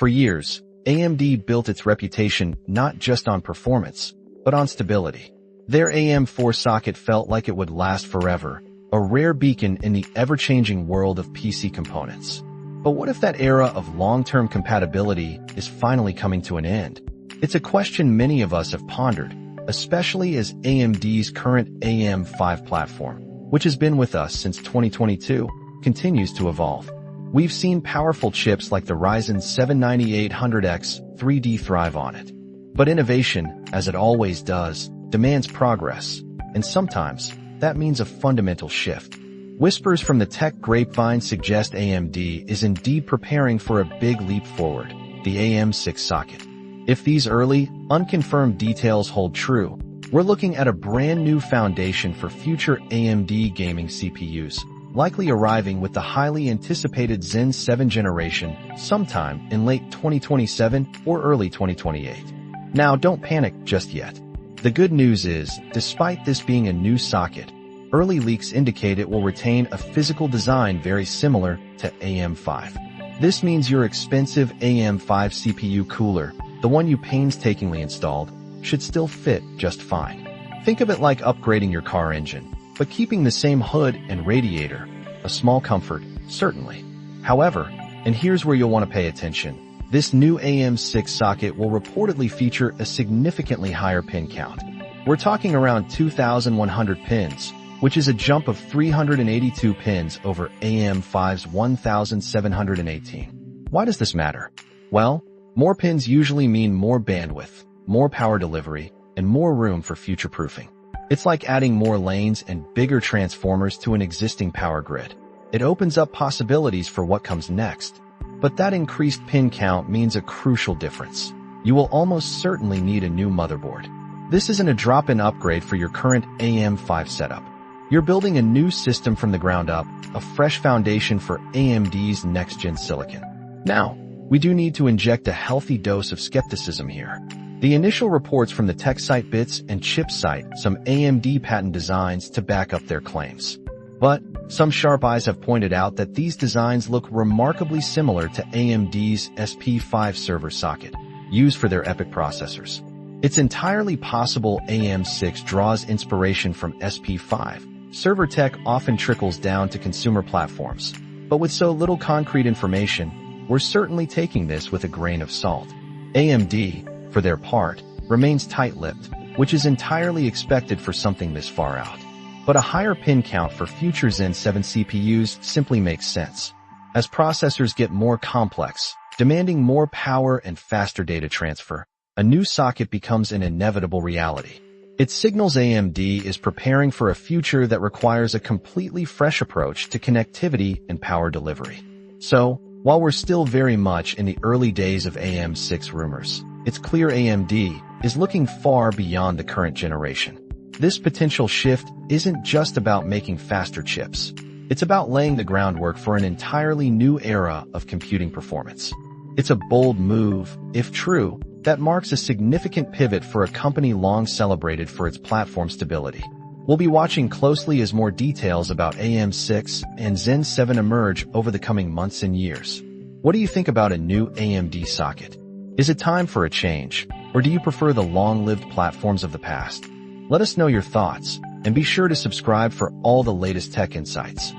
For years, AMD built its reputation not just on performance, but on stability. Their AM4 socket felt like it would last forever, a rare beacon in the ever-changing world of PC components. But what if that era of long-term compatibility is finally coming to an end? It's a question many of us have pondered, especially as AMD's current AM5 platform, which has been with us since 2022, continues to evolve. We've seen powerful chips like the Ryzen 7 9800X 3D thrive on it. But innovation, as it always does, demands progress, and sometimes that means a fundamental shift. Whispers from the tech grapevine suggest AMD is indeed preparing for a big leap forward, the AM6 socket. If these early, unconfirmed details hold true, we're looking at a brand new foundation for future AMD gaming CPUs, likely arriving with the highly anticipated Zen 7 generation sometime in late 2027 or early 2028. Now, don't panic just yet. The good news is, despite this being a new socket, early leaks indicate it will retain a physical design very similar to AM5. This means your expensive AM5 CPU cooler, the one you painstakingly installed, should still fit just fine. Think of it like upgrading your car engine, but keeping the same hood and radiator. A small comfort, certainly. However, and here's where you'll want to pay attention, this new AM6 socket will reportedly feature a significantly higher pin count. We're talking around 2,100 pins, which is a jump of 382 pins over AM5's 1,718. Why does this matter? Well, more pins usually mean more bandwidth, more power delivery, and more room for future-proofing. It's like adding more lanes and bigger transformers to an existing power grid. It opens up possibilities for what comes next. But that increased pin count means a crucial difference. You will almost certainly need a new motherboard. This isn't a drop-in upgrade for your current AM5 setup. You're building a new system from the ground up, a fresh foundation for AMD's next-gen silicon. Now, we do need to inject a healthy dose of skepticism here. The initial reports from the tech site Bits and Chips cite some AMD patent designs to back up their claims. But some sharp eyes have pointed out that these designs look remarkably similar to AMD's SP5 server socket, used for their EPYC processors. It's entirely possible AM6 draws inspiration from SP5. Server tech often trickles down to consumer platforms. But with so little concrete information, we're certainly taking this with a grain of salt. AMD, for their part, remains tight-lipped, which is entirely expected for something this far out. But a higher pin count for future Zen 7 CPUs simply makes sense. As processors get more complex, demanding more power and faster data transfer, a new socket becomes an inevitable reality. It signals AMD is preparing for a future that requires a completely fresh approach to connectivity and power delivery. So, while we're still very much in the early days of AM6 rumors, it's clear AMD is looking far beyond the current generation. This potential shift isn't just about making faster chips. It's about laying the groundwork for an entirely new era of computing performance. It's a bold move, if true, that marks a significant pivot for a company long celebrated for its platform stability. We'll be watching closely as more details about AM6 and Zen 7 emerge over the coming months and years. What do you think about a new AMD socket? Is it time for a change, or do you prefer the long-lived platforms of the past? Let us know your thoughts, and be sure to subscribe for all the latest tech insights.